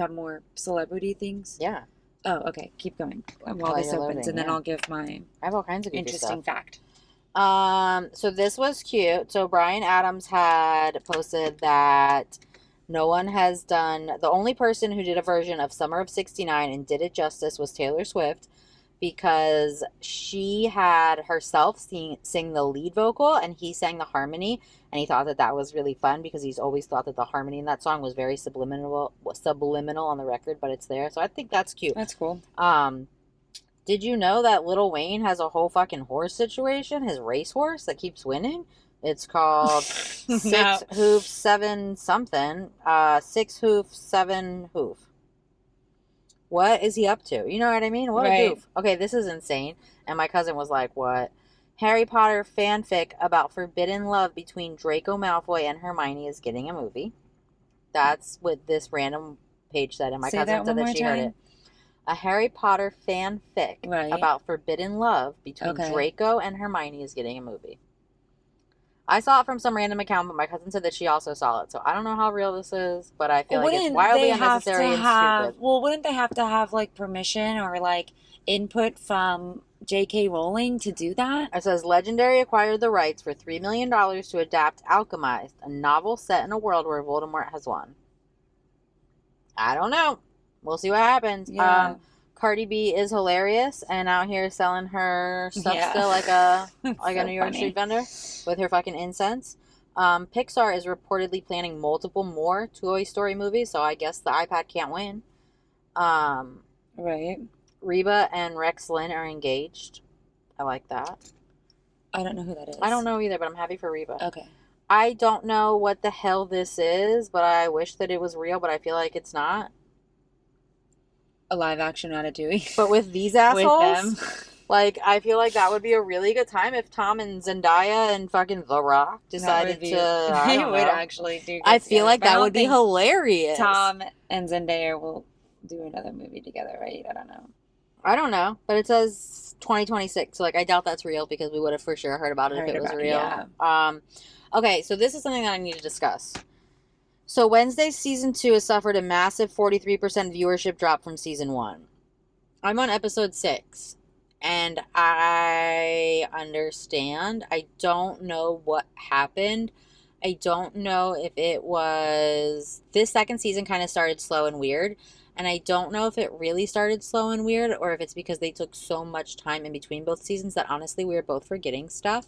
have more celebrity things? Yeah. Oh, okay. Keep going while this opens, and then I'll give my I have all kinds of interesting fact. So this was cute. So Bryan Adams had posted that no one has done, the only person who did a version of Summer of '69 and did it justice was Taylor Swift, because she had herself sing the lead vocal and he sang the harmony, and he thought that was really fun because he's always thought that the harmony in that song was very subliminal on the record, but it's there. So I think that's cute. That's cool. Did you know that Lil Wayne has a whole fucking horse situation? His racehorse that keeps winning? It's called 6 Hoof 7 something. 6 Hoof 7 Hoof. What is he up to? You know what I mean? What a goof. Okay, this is insane. And my cousin was like, what? Harry Potter fanfic about forbidden love between Draco Malfoy and Hermione is getting a movie. That's what this random page said. And my cousin said that she heard it. A Harry Potter fanfic about forbidden love between Draco and Hermione is getting a movie. I saw it from some random account, but my cousin said that she also saw it. So I don't know how real this is, but I feel like it's wildly unnecessary and stupid. Well, wouldn't they have to have like permission or like input from J.K. Rowling to do that? It says Legendary acquired the rights for $3 million to adapt Alchemized, a novel set in a world where Voldemort has won. I don't know. We'll see what happens. Yeah. Cardi B is hilarious and out here selling her stuff still like a New York street vendor with her fucking incense. Pixar is reportedly planning multiple more Toy Story movies, so I guess the iPad can't win. Right. Reba and Rex Lynn are engaged. I like that. I don't know who that is. I don't know either, but I'm happy for Reba. Okay. I don't know what the hell this is, but I wish that it was real, but I feel like it's not. A live action Ratatouille. But with these assholes, with them. Like, I feel like that would be a really good time if Tom and Zendaya and fucking The Rock decided to. I don't know. Actually do. I feel like that would be hilarious. Tom and Zendaya will do another movie together, right? I don't know, but it says 2026. So, like, I doubt that's real because we would have for sure heard about it if it was real. Yeah. Okay, so this is something that I need to discuss. So Wednesday's season 2 has suffered a massive 43% viewership drop from season 1. I'm on episode 6, and I understand. I don't know what happened. I don't know if it was... This second season kind of started slow and weird, and I don't know if it really started slow and weird or if it's because they took so much time in between both seasons that honestly we were both forgetting stuff.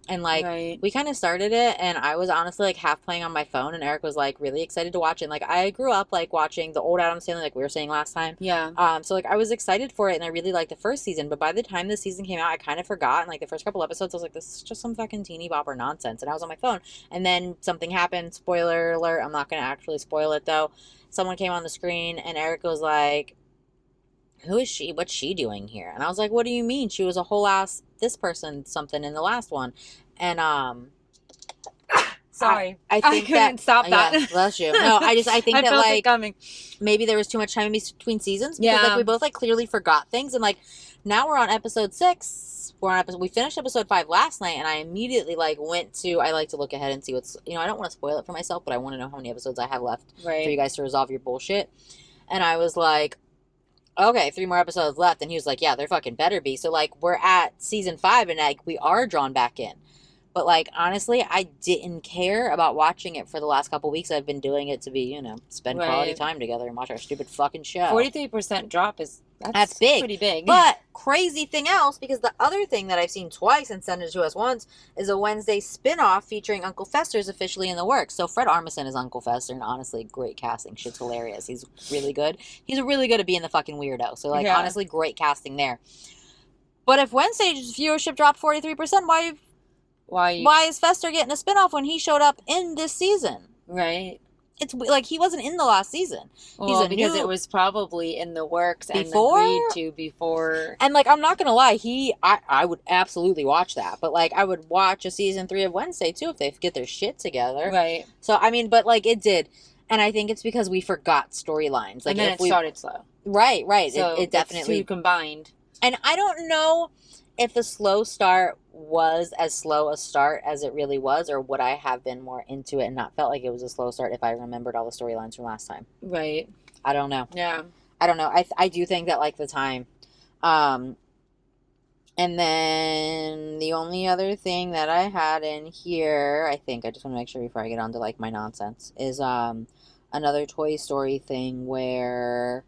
And, like, we kind of started it, and I was honestly, like, half playing on my phone, and Eric was, like, really excited to watch it. And, like, I grew up, like, watching the old Adam Sandler, like we were saying last time. Yeah. So, like, I was excited for it, and I really liked the first season. But by the time the season came out, I kind of forgot. And, like, the first couple episodes, I was like, this is just some fucking teeny bopper nonsense. And I was on my phone. And then something happened. Spoiler alert. I'm not going to actually spoil it, though. Someone came on the screen, and Eric was like, who is she? What's she doing here? And I was like, what do you mean? She was a whole ass this person something in the last one. And sorry, I think couldn't stop that. Yeah, bless you. No, I think I that felt like it coming. Maybe there was too much time in between seasons because like we both like clearly forgot things, and like now we're on episode 6. We finished episode 5 last night, and I immediately like went to. I like to look ahead and see what's. I don't want to spoil it for myself, but I want to know how many episodes I have left for you guys to resolve your bullshit. And I was like, okay, 3 more episodes left, and he was like, yeah, there fucking better be. So like we're at season 5, and like we are drawn back in. But, like, honestly, I didn't care about watching it for the last couple weeks. I've been doing it to be, spend quality time together and watch our stupid fucking show. 43% drop that's big. Pretty big. But crazy thing else, because the other thing that I've seen twice and sent it to us once is a Wednesday spinoff featuring Uncle Fester is officially in the works. So Fred Armisen is Uncle Fester, and honestly, great casting. Shit's hilarious. He's really good. He's really good at being the fucking weirdo. So, like, honestly, great casting there. But if Wednesday's viewership dropped 43%, why is Fester getting a spinoff when he showed up in this season? Right. It's like he wasn't in the last season. Well, because it was probably in the works before? and agreed to before. And like, I'm not gonna lie, I would absolutely watch that. But like, I would watch a season 3 of Wednesday too if they get their shit together. Right. So I mean, but like it did, and I think it's because we forgot storylines. Like, and then it started slow. Right. So it definitely two combined. And I don't know if the slow start was as slow a start as it really was, or would I have been more into it and not felt like it was a slow start if I remembered all the storylines from last time? Right. I don't know. Yeah. I don't know. I do think that like the time. And then the only other thing that I had in here, I think I just want to make sure before I get on to like my nonsense, is another Toy Story thing where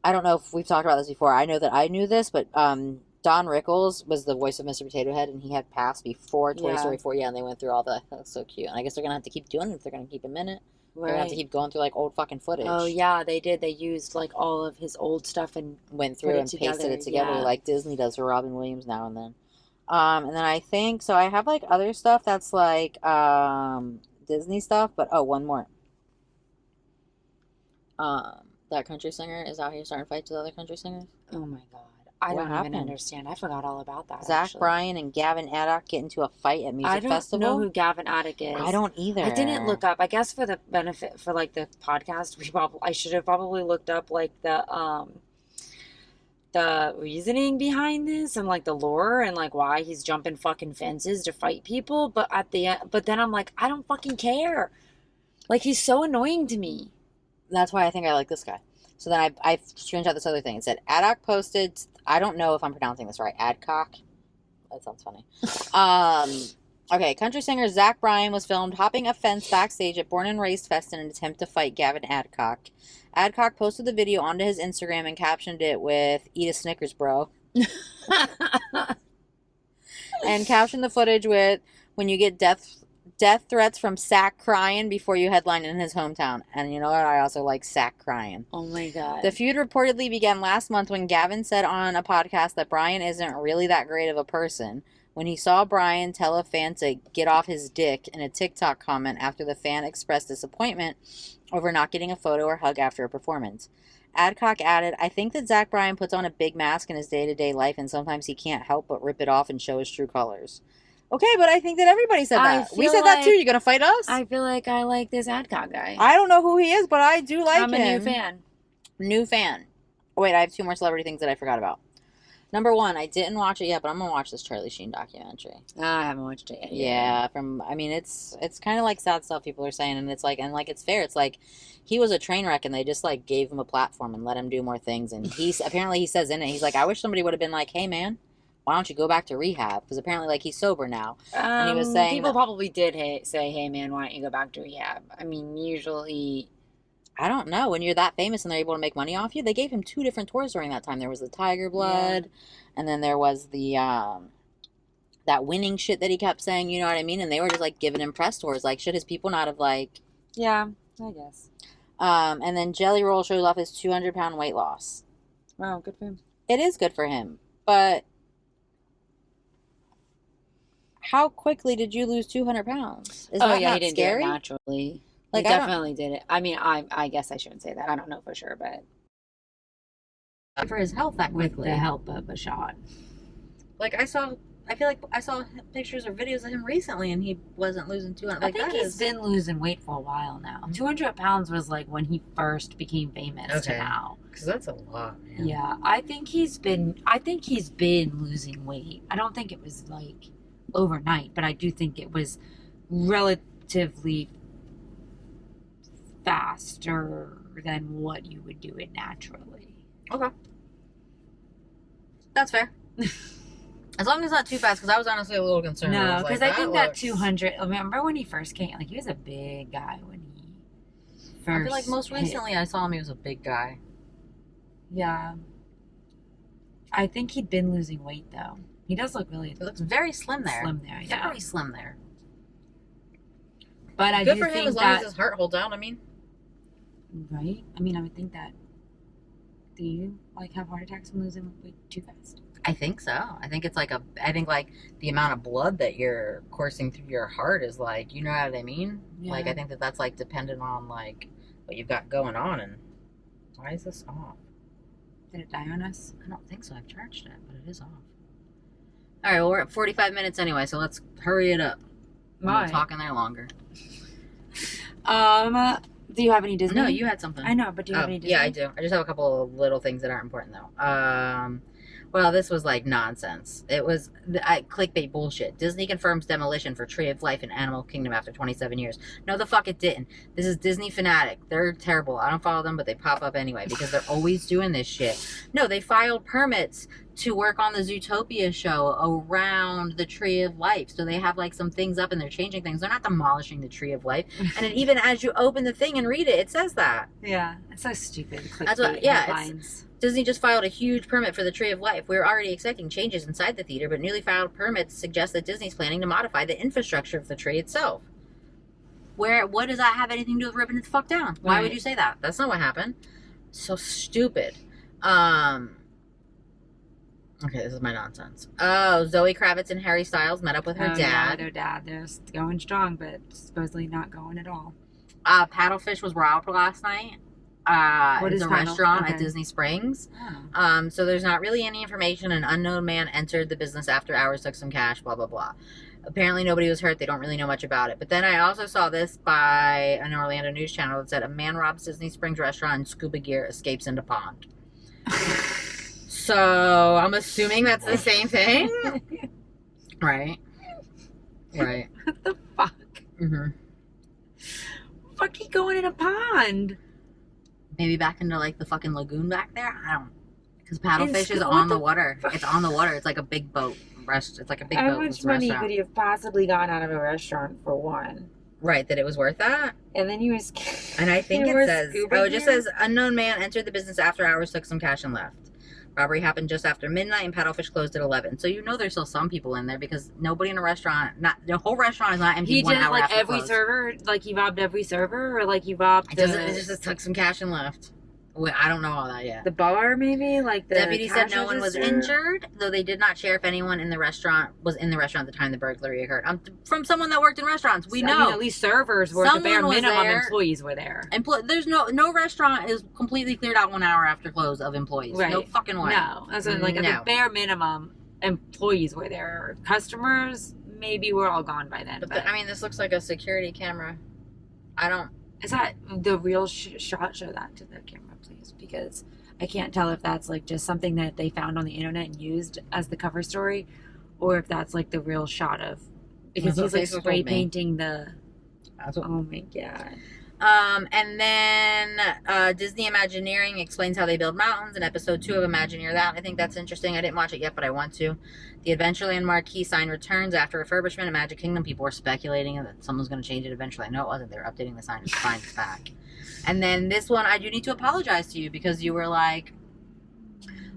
I don't know if we've talked about this before. I know that I knew this, but Don Rickles was the voice of Mr. Potato Head, and he had passed before Toy Story 4. Yeah, and they went through all that. That's so cute. And I guess they're going to have to keep doing it if they're going to keep him in it. Right. They're going to have to keep going through, like, old fucking footage. Oh, yeah, they did. They used, like, all of his old stuff and went through and pasted it together like Disney does for Robin Williams now and then. And then I think, so I have, like, other stuff that's, like, Disney stuff, but, oh, one more. That country singer is out here starting fights with other country singers. Oh, my God. I don't even understand. I forgot all about that. Zach Bryan and Gavin Addock get into a fight at music festival. I don't know who Gavin Addock is. I don't either. I didn't look up. I guess for the benefit for like the podcast, I should have probably looked up like the reasoning behind this and like the lore and like why he's jumping fucking fences to fight people. But then I'm like, I don't fucking care. Like, he's so annoying to me. That's why I think I like this guy. So then I screenshot this other thing. It said, Addock posted, I don't know if I'm pronouncing this right, Adcock. That sounds funny. Okay, country singer Zach Bryan was filmed hopping a fence backstage at Born and Raised Fest in an attempt to fight Gavin Adcock. Adcock posted the video onto his Instagram and captioned it with, "Eat a Snickers, bro." And captioned the footage with, "When you get death threats from Sack crying before you headline in his hometown." And you know what? I also like Sack crying. Oh my God. The feud reportedly began last month when Gavin said on a podcast that Bryan isn't really that great of a person. When he saw Bryan tell a fan to get off his dick in a TikTok comment after the fan expressed disappointment over not getting a photo or hug after a performance. Adcock added, "I think that Zach Bryan puts on a big mask in his day-to-day life and sometimes he can't help but rip it off and show his true colors." Okay, but I think that everybody said that. We said that too. You gonna fight us? I feel like I like this Adcock guy. I don't know who he is, but I do like him. I'm a new fan. New fan. Oh, wait, I have 2 more celebrity things that I forgot about. Number 1, I didn't watch it yet, but I'm gonna watch this Charlie Sheen documentary. I haven't watched it yet. Yeah, it's kind of like sad stuff people are saying, and it's like, it's fair. It's like he was a train wreck, and they just like gave him a platform and let him do more things. And apparently he says in it, he's like, I wish somebody would have been like, hey man, why don't you go back to rehab? Because apparently, like, he's sober now. And he was saying people probably did say, hey, man, why don't you go back to rehab? I mean, usually... I don't know. When you're that famous and they're able to make money off you, they gave him 2 different tours during that time. There was the Tiger Blood, and then there was the, that winning shit that he kept saying, you know what I mean? And they were just, like, giving him press tours. Like, should his people not have, like... Yeah, I guess. And then Jelly Roll shows off his 200-pound weight loss. Wow, good for him. It is good for him, but... How quickly did you lose 200 pounds? Is that not he didn't scary? do it naturally. Like, he definitely did it. I mean, I guess I shouldn't say that. I don't know for sure, but for his health that quickly. With the help of a shot. Like, I feel like I saw pictures or videos of him recently, and he wasn't losing 200. Like, I think he's been losing weight for a while now. 200 pounds was like when he first became famous to now. Because that's a lot, man. Yeah, I think he's been losing weight. I don't think it was like overnight, but I do think it was relatively faster than what you would do it naturally. Okay. That's fair. As long as it's not too fast, because I was honestly a little concerned. No, because I think that 200, remember when he first came, like, he was a big guy when he first I feel like most recently I saw him, he was a big guy. Yeah. I think he'd been losing weight, though. He does look really... He looks very slim there. Yeah. Very slim there. But I Good do for him think as long as his heart holds out, I mean. Right? I mean, I would think that... Do you, like, have heart attacks from losing weight too fast? I think so. I think it's like the amount of blood that you're coursing through your heart is like, you know what I mean? Yeah. Like, I think that's like dependent on like what you've got going on. And why is this off? Did it die on us? I don't think so. I've charged it, but it is off. All right, well, we're at 45 minutes anyway, so let's hurry it up. Why? We're talking there longer. Do you have any Disney? No, you had something. I know, but do you have any Disney? Yeah, I do. I just have a couple of little things that aren't important, though. Well, this was like nonsense. It was clickbait bullshit. Disney confirms demolition for Tree of Life in Animal Kingdom after 27 years. No, the fuck it didn't. This is Disney Fanatic. They're terrible. I don't follow them, but they pop up anyway because they're always doing this shit. No, they filed permits to work on the Zootopia show around the Tree of Life. So they have like some things up and they're changing things. They're not demolishing the Tree of Life. And it, even as you open the thing and read it, it says that. Yeah, it's so stupid. That's what, yeah, headlines. Disney just filed a huge permit for the Tree of Life. We were already expecting changes inside the theater, but newly filed permits suggest that Disney's planning to modify the infrastructure of the tree itself. What does that have anything to do with ripping it the fuck down? Why would you say that? That's not what happened. So stupid. Okay, this is my nonsense. Oh, Zoe Kravitz and Harry Styles met up with her dad. Yeah, their dad. They're going strong, but supposedly not going at all. Paddlefish was wild last night. It's a restaurant at Disney Springs. Oh. So there's not really any information. An unknown man entered the business after hours, took some cash, blah, blah, blah. Apparently nobody was hurt. They don't really know much about it. But then I also saw this by an Orlando news channel that said a man robs Disney Springs restaurant in scuba gear, escapes into pond. So I'm assuming that's the same thing. Right. Right. What the fuck? Mm-hmm. Fuck, he going in a pond? Maybe back into like the fucking lagoon back there. I don't. Because paddlefish is on the water. It's on the water. It's like a big boat. It's like a big boat. How much money could he have possibly gotten out of a restaurant for one? Right, that it was worth that. And then he was. And I think it says. Oh, it just says unknown man entered the business after hours, took some cash, and left. Robbery happened just after midnight, and Paddlefish closed at 11. So you know there's still some people in there because nobody in a restaurant, not the whole restaurant is not empty. He 1 did hour like after every close. server, like he robbed every server, or like he robbed. It just took some cash and left. Wait, I don't know all that yet. The bar, maybe? Like the deputy said no one was register? injured, though they did not share if anyone in the restaurant was in the restaurant at the time the burglary occurred. From someone that worked in restaurants, we know. I mean, at least servers were the bare Someone was minimum. there. Employees were there. There's no restaurant is completely cleared out 1 hour after close of employees. Right. No fucking way. No, that's like at the bare minimum, employees were there. Customers maybe were all gone by then. But I mean, this looks like a security camera. I don't. Is that the real shot? Show that to the camera, please, because I can't tell if that's like just something that they found on the internet and used as the cover story, or if that's like the real shot of, because he's like spray painting the. Oh my god. And then Disney Imagineering explains how they build mountains in episode 2 of Imagineer That. I think that's interesting. I didn't watch it yet, but I want to. The Adventureland marquee sign returns after refurbishment in Magic Kingdom. People were speculating that someone's going to change it eventually. No, it wasn't. They were updating the sign. It's fine. It's back. And then this one, I do need to apologize to you because you were like,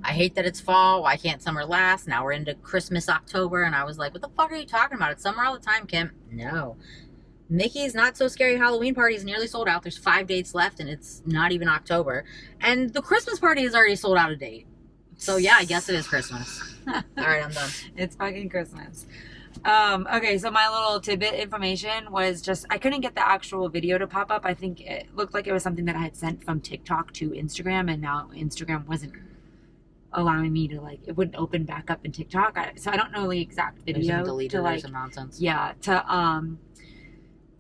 I hate that it's fall. Why can't summer last? Now we're into Christmas, October. And I was like, what the fuck are you talking about? It's summer all the time, Kim. No. Mickey's Not So Scary Halloween Party is nearly sold out. There's 5 dates left, and it's not even October. And the Christmas party is already sold out of date. So, yeah, I guess it is Christmas. All right, I'm done. It's fucking Christmas. Okay, so my little tidbit information was just, I couldn't get the actual video to pop up. I think it looked like it was something that I had sent from TikTok to Instagram, and now Instagram wasn't allowing me to, like, it wouldn't open back up in TikTok. So I don't know the exact video to, like, some nonsense. Yeah,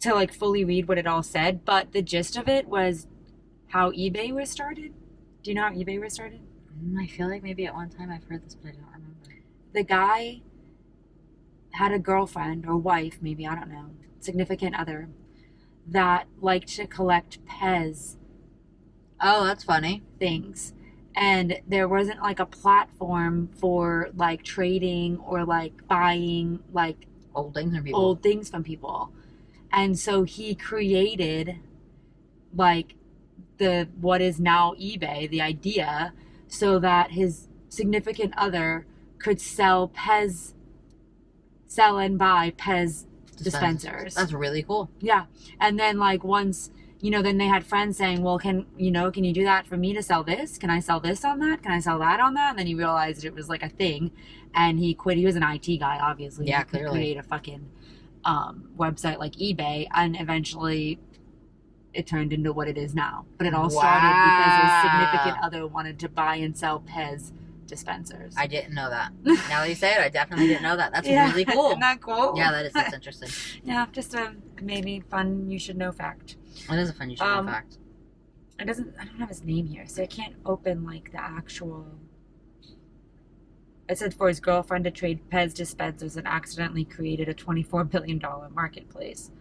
to like fully read what it all said, but the gist of it was how eBay was started. Do you know how eBay was started? I feel like maybe at one time I've heard this, but I don't remember. The guy had a girlfriend or wife, maybe, I don't know, significant other, that liked to collect Pez. Oh, that's funny. Things. And there wasn't like a platform for like trading or like buying like old things from people. And so he created like what is now eBay, the idea, so that his significant other could sell and buy Pez dispensers. That's really cool. Yeah. And then like once then they had friends saying, well, can you do that for me to sell this? Can I sell this on that? Can I sell that on that? And then he realized it was like a thing, and he quit. He was an IT guy, obviously. Yeah, he could clearly. create a fucking website like eBay, and eventually it turned into what it is now. But it all started because his significant other wanted to buy and sell Pez dispensers. I didn't know that. Now that you say it, I definitely didn't know that. That's really cool. Isn't that cool? Yeah, that's interesting. Yeah, just a maybe fun you should know fact. It is a fun you should know fact. I don't have his name here, so I can't open like the actual. It said for his girlfriend to trade Pez dispensers and accidentally created a $24 billion marketplace.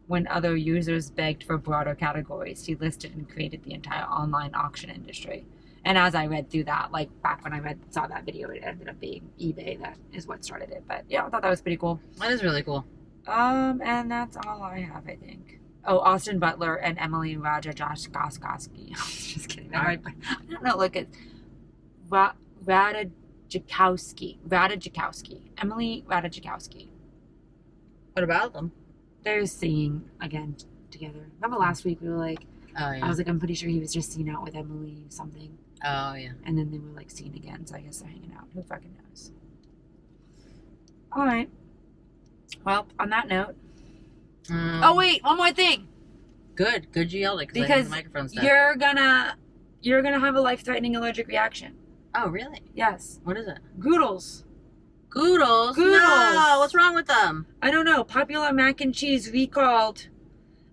When other users begged for broader categories, he listed and created the entire online auction industry. And as I read through that, like back when I saw that video, it ended up being eBay. That is what started it. But yeah, I thought that was pretty cool. That is really cool. And that's all I have, I think. Oh, Austin Butler and Emily Ratajkowski. Just kidding. I don't know. Look at Ratajkowski. Emily Ratajkowski. What about them? They're singing again together. Remember last week we were like, oh yeah. I was like, I'm pretty sure he was just seen out with Emily something. Oh yeah. And then they were like seen again, so I guess they're hanging out. Who fucking knows? All right. Well, on that note. Oh wait, one more thing. Good you yelled it because the microphone stuff. you're gonna have a life-threatening allergic reaction. Oh really? Yes. What is it? Goodles. Goodles? No, what's wrong with them? I don't know. Popular mac and cheese recalled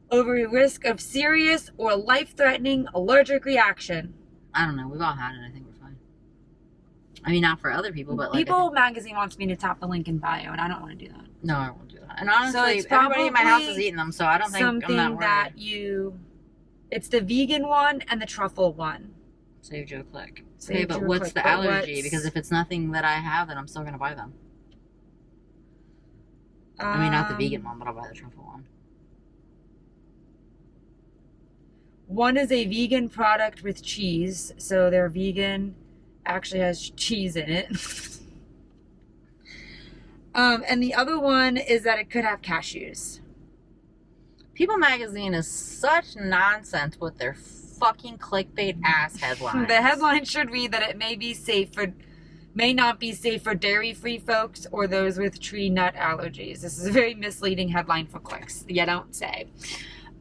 over a risk of serious or life-threatening allergic reaction. I don't know. We've all had it. I think we're fine. I mean, not for other people, but like... People magazine wants me to tap the link in bio, and I don't want to do that. No, I won't do that. And honestly, so it's everybody in my house is eating them, so I don't think I'm not worried. That it's the vegan one and the truffle one. Saved you a click. Okay, but what's the allergy? Because if it's nothing that I have, then I'm still going to buy them. I mean, not the vegan one, but I'll buy the truffle one. One is a vegan product with cheese, so their vegan actually has cheese in it. And the other one is that it could have cashews. People Magazine is such nonsense with their fucking clickbait ass headlines. The headline should read that it may not be safe for dairy-free folks or those with tree nut allergies. This is a very misleading headline for clicks. You don't say.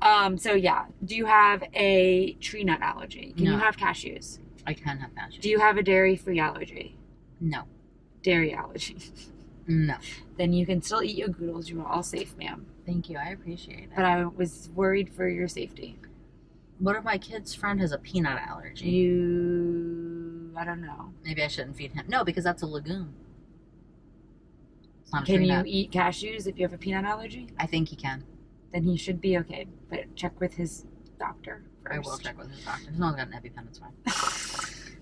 So yeah, do you have a tree nut allergy? Can you have cashews? I can have cashews. Do you have a dairy-free allergy? No. Dairy allergy? No. Then you can still eat your Goodles. You are all safe, ma'am. Thank you. I appreciate it. But I was worried for your safety. What if my kid's friend has a peanut allergy? I don't know. Maybe I shouldn't feed him. No, because that's a legume. It's not a Can tree you nut. eat cashews if you have a peanut allergy? I think he can. Then he should be okay. But check with his doctor first. I will check with his doctor. No one's got an EpiPen. It's fine.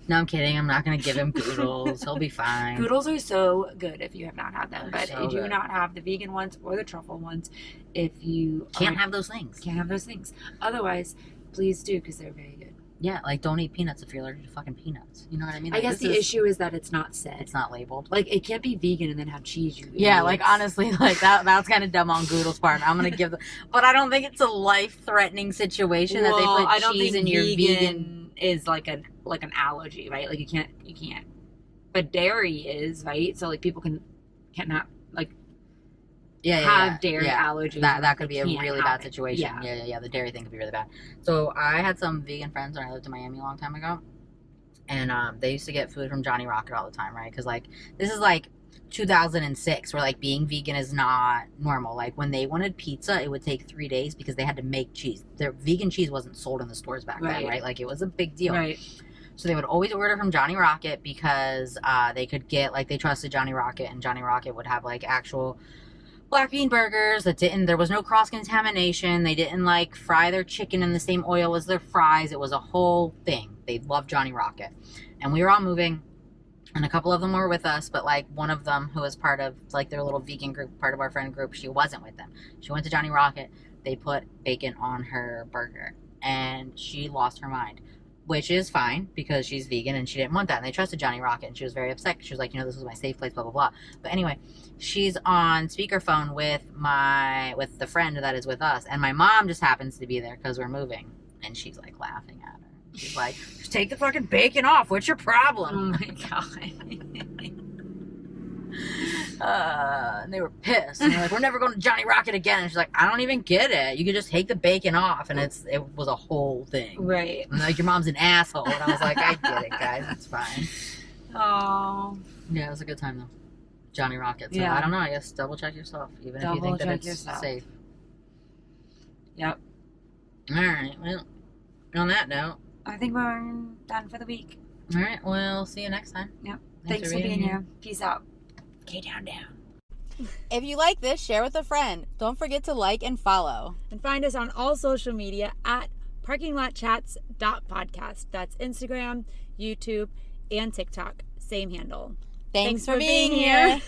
No, I'm kidding. I'm not going to give him Goodles. He'll be fine. Goodles are so good if you have not had them. They're But so you do good. not have the vegan ones or the truffle ones if you Can't have those things. Can't have those things. Otherwise, please do because they're very good. Yeah, like don't eat peanuts if you're allergic to fucking peanuts. You know what I mean? I Like, guess the issue is that it's not said. It's not labeled. Like, it can't be vegan and then have cheese. You Yeah, idiots. like honestly, like that's kind of dumb on Goodle's part. I'm gonna give but I don't think it's a life-threatening situation that they put I don't cheese think in your vegan is like an allergy, right? Like you can't. But dairy is, right? So like people cannot like have dairy allergies. That could be a really bad it. situation. Yeah. The dairy thing could be really bad. So I had some vegan friends when I lived in Miami a long time ago, and they used to get food from Johnny Rocket all the time, right? Because like this is like 2006, where like being vegan is not normal. Like when they wanted pizza, it would take 3 days because they had to make cheese. Their vegan cheese wasn't sold in the stores back then, right? Like it was a big deal. Right. So they would always order from Johnny Rocket because they could get, like, they trusted Johnny Rocket, and Johnny Rocket would have, like, actual black bean burgers that there was no cross-contamination. They didn't, like, fry their chicken in the same oil as their fries. It was a whole thing. They loved Johnny Rocket. And we were all moving, and a couple of them were with us, but, like, one of them who was part of, like, their little vegan group, part of our friend group, she wasn't with them. She went to Johnny Rocket. They put bacon on her burger, and she lost her mind. which is fine because she's vegan and she didn't want that. And they trusted Johnny Rocket, and she was very upset. She was like, this was my safe place, blah, blah, blah. But anyway, she's on speakerphone with the friend that is with us. And my mom just happens to be there because we're moving. And she's like laughing at her. She's like, just take the fucking bacon off. What's your problem? Oh my God. And they were pissed. And they're like, we're never going to Johnny Rocket again. And she's like, I don't even get it. You can just take the bacon off. And it was a whole thing. Right. And like, your mom's an asshole. And I was like, I get it, guys. It's fine. Oh. Yeah, it was a good time, though. Johnny Rocket. So, Yeah. I don't know. I guess double check yourself. Even if you think that it's safe. Yep. All right. Well, on that note. I think we're done for the week. All right. Well, see you next time. Yep. Thanks for being here. Peace out. Okay, down. If you like this, share with a friend. Don't forget to like and follow. And find us on all social media at parkinglotchats.podcast. That's Instagram, YouTube, and TikTok. Same handle. Thanks for being here.